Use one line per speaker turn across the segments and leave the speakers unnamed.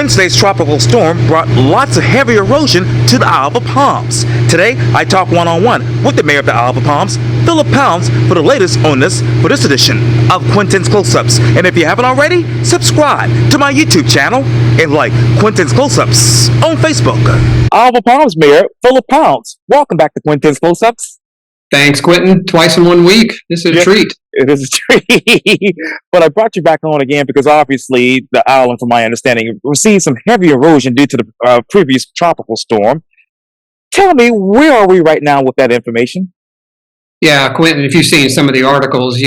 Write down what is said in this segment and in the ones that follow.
Wednesday's tropical storm brought lots of heavy erosion to the Isle of Palms. Today, I talk one-on-one with the mayor of the Isle of Palms, Phillip, for the latest on this for this edition of Quintin's Close-Ups. And if you haven't already, subscribe to my YouTube channel and like Quintin's Close-Ups on Facebook. Isle of Palms Mayor Phillip, welcome back to Quintin's Close-Ups.
Thanks, Quintin. Twice in 1 week. This is a treat.
It is a treat. But I brought you back on again because obviously the island, from my understanding, received some heavy erosion due to the previous tropical storm. Tell me, where are we right now with that information?
Yeah, Quintin, if you've seen some of the articles,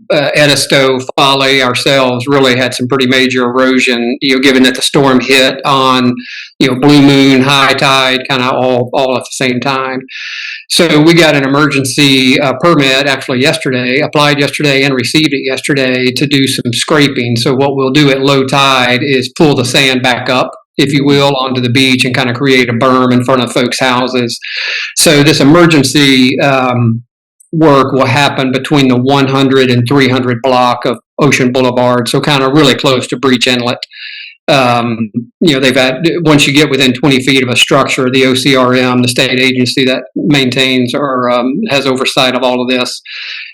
Edisto, Folly, ourselves really had some pretty major erosion, given that the storm hit on, blue moon, high tide, kind of all at the same time. So we got an emergency permit actually yesterday, applied yesterday and received it yesterday to do some scraping. So what we'll do at low tide is pull the sand back up, if you will, onto the beach and kind of create a berm in front of folks' houses. So this emergency work will happen between the 100 and 300 block of Ocean Boulevard, so kind of really close to Breach Inlet. They've had, once you get within 20 feet of a structure, the OCRM, the state agency that maintains or has oversight of all of this,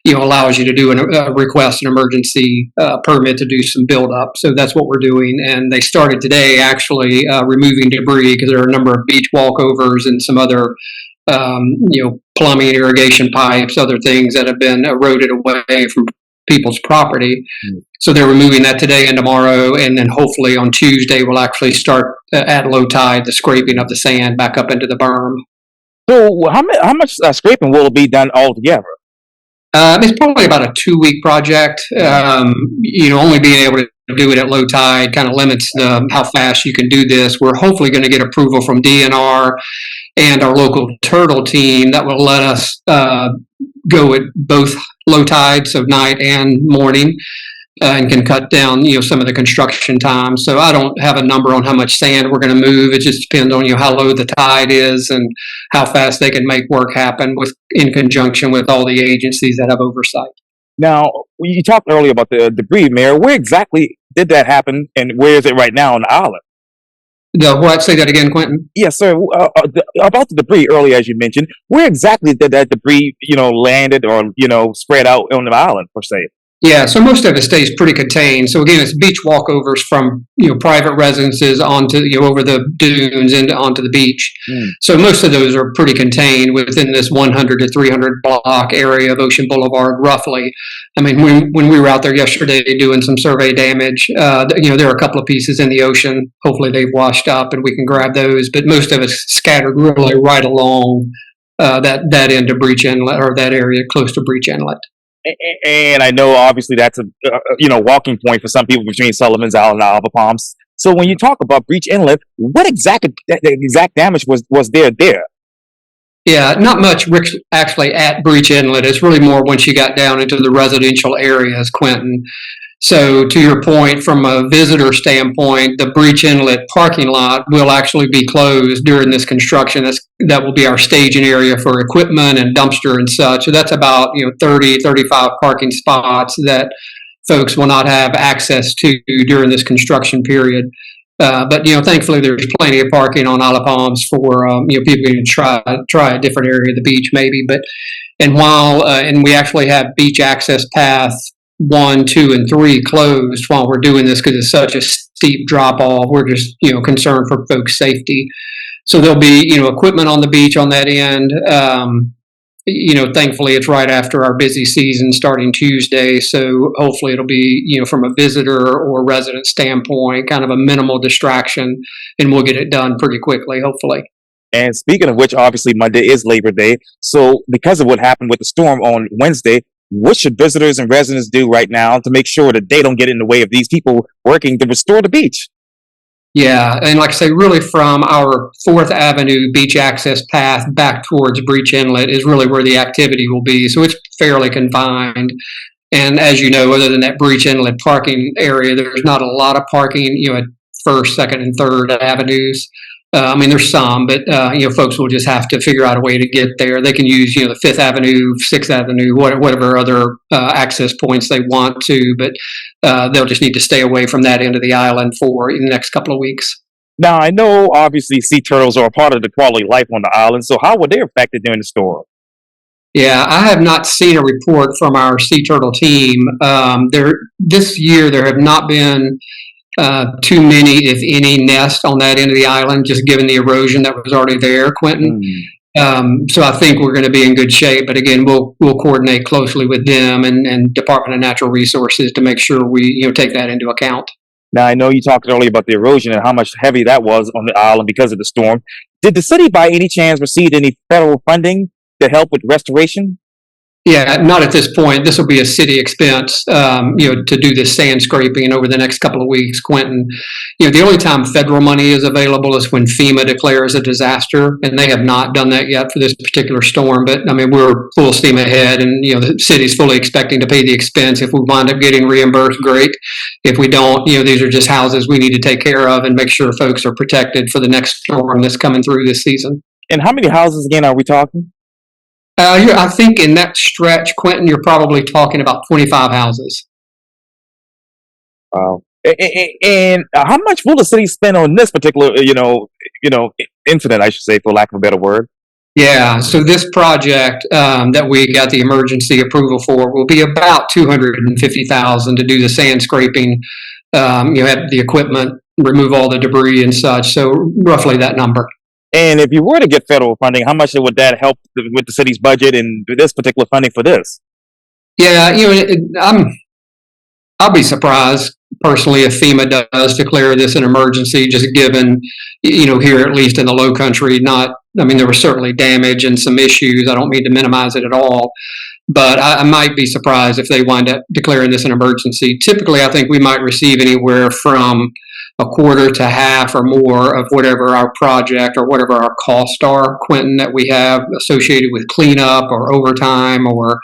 allows you to do request an emergency permit to do some build up. So that's what we're doing. And they started today actually removing debris because there are a number of beach walkovers and some other plumbing, irrigation pipes, other things that have been eroded away from people's property. So they're removing that today and tomorrow, and then hopefully on Tuesday we'll actually start at low tide the scraping of the sand back up into the berm.
So how much scraping will be done altogether?
It's probably about a 2-week project. Only being able to do it at low tide kind of limits how fast you can do this. We're hopefully going to get approval from DNR and our local turtle team that will let us go at both low tide, so night and morning, and can cut down some of the construction time. So I don't have a number on how much sand we're going to move. It just depends on how low the tide is and how fast they can make work happen in conjunction with all the agencies that have oversight.
Now, you talked earlier about the debris, Mayor. Where exactly did that happen, and where is it right now on the island?
What? Say that again, Quintin?
Yes, sir. About the debris earlier, as you mentioned, where exactly did that debris, landed or, spread out on the island, per se?
Yeah, so most of it stays pretty contained. So again, it's beach walkovers from private residences onto over the dunes and onto the beach. So most of those are pretty contained within this 100 to 300 block area of Ocean Boulevard, roughly. I mean, when we were out there yesterday doing some survey damage, there are a couple of pieces in the ocean. Hopefully they've washed up and we can grab those. But most of it's scattered really right along that end of Breach Inlet, or that area close to Breach Inlet.
And I know, obviously, that's a walking point for some people between Sullivan's Island and Isle of Palms. So when you talk about Breach Inlet, what exact damage was there?
Yeah, not much actually at Breach Inlet. It's really more once you got down into the residential areas, Quintin. So to your point, from a visitor standpoint, the Breach Inlet parking lot will actually be closed during this construction. That will be our staging area for equipment and dumpster and such. So that's about 30, 35 parking spots that folks will not have access to during this construction period. But thankfully there's plenty of parking on Isle of Palms for people to try a different area of the beach maybe. And we actually have beach access paths 1, 2, and 3 closed while we're doing this because it's such a steep drop off. We're just concerned for folks' safety. So there'll be equipment on the beach on that end. Thankfully it's right after our busy season starting Tuesday, so hopefully it'll be from a visitor or resident standpoint kind of a minimal distraction, and we'll get it done pretty quickly, hopefully.
And speaking of which, obviously Monday is Labor Day, so because of what happened with the storm on Wednesday, what should visitors and residents do right now to make sure that they don't get in the way of these people working to restore the beach?
Yeah, and like I say, really from our 4th Avenue beach access path back towards Breach Inlet is really where the activity will be. So it's fairly confined. And as you know, other than that Breach Inlet parking area, there's not a lot of parking, at 1st, 2nd, and 3rd Avenues. There's some, but folks will just have to figure out a way to get there. They can use the 5th Avenue, 6th Avenue, whatever other access points they want to, but they'll just need to stay away from that end of the island for the next couple of weeks.
Now, I know obviously sea turtles are a part of the quality of life on the island, so how were they affected during the storm?
Yeah, I have not seen a report from our sea turtle team. This year there have not been too many, if any, nests on that end of the island, just given the erosion that was already there, Quentin.
Hmm.
So I think we're going to be in good shape. But again, we'll coordinate closely with them and Department of Natural Resources to make sure we take that into account.
Now, I know you talked earlier about the erosion and how much heavy that was on the island because of the storm. Did the city, by any chance, receive any federal funding to help with restoration?
Yeah, not at this point. This will be a city expense, to do this sand scraping over the next couple of weeks, Quentin. The only time federal money is available is when FEMA declares a disaster, and they have not done that yet for this particular storm. But I mean, we're full steam ahead, and the city's fully expecting to pay the expense. If we wind up getting reimbursed, great. If we don't, these are just houses we need to take care of and make sure folks are protected for the next storm that's coming through this season.
And how many houses again are we talking?
I think in that stretch, Quentin, you're probably talking about 25 houses.
Wow. And how much will the city spend on this particular, incident? I should say, for lack of a better word.
Yeah, so this project that we got the emergency approval for will be about 250,000 to do the sand scraping, have the equipment, remove all the debris and such. So roughly that number.
And if you were to get federal funding, how much would that help with the city's budget and this particular funding for this?
Yeah, I'll be surprised personally if FEMA does declare this an emergency, just given, here at least in the low country, there was certainly damage and some issues. I don't mean to minimize it at all, but I might be surprised if they wind up declaring this an emergency. Typically, I think we might receive anywhere from a quarter to half or more of whatever our project or whatever our costs are, Quentin, that we have associated with cleanup or overtime or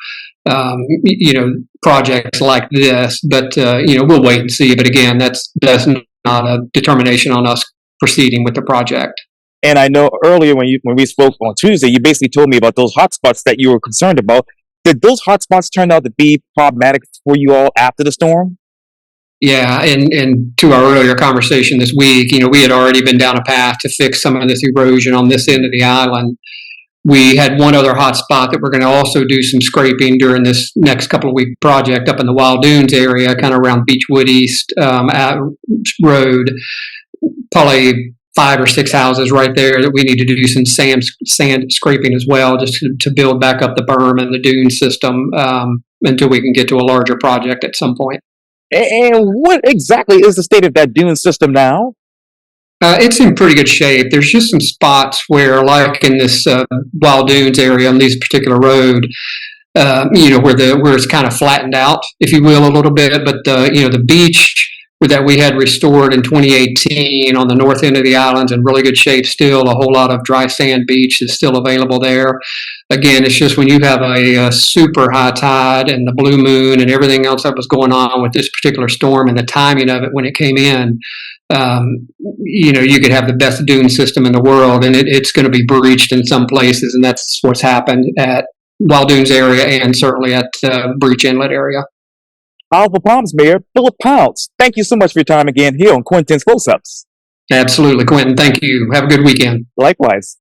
projects like this. But we'll wait and see. But again, that's not a determination on us proceeding with the project.
And I know earlier when we spoke on Tuesday, you basically told me about those hotspots that you were concerned about. Did those hotspots turn out to be problematic for you all after the storm?
Yeah, and to our earlier conversation this week, we had already been down a path to fix some of this erosion on this end of the island. We had one other hot spot that we're going to also do some scraping during this next couple of week project up in the Wild Dunes area, kind of around Beechwood East Road. Probably 5 or 6 houses right there that we need to do some sand scraping as well, just to build back up the berm and the dune system until we can get to a larger project at some point.
And what exactly is the state of that dune system now?
It's in pretty good shape. There's just some spots where, like in this Wild Dunes area on this particular road, where it's kind of flattened out, if you will, a little bit. But the beach that we had restored in 2018 on the north end of the island's in really good shape still. A whole lot of dry sand beach is still available there. Again, it's just when you have a super high tide and the blue moon and everything else that was going on with this particular storm and the timing of it when it came in, you could have the best dune system in the world, and it's going to be breached in some places, and that's what's happened at Wild Dunes area and certainly at Breach Inlet area.
Alpha Palms Mayor Phillip, thank you so much for your time again here on Quintin's Close-Ups.
Absolutely, Quentin. Thank you. Have a good weekend.
Likewise.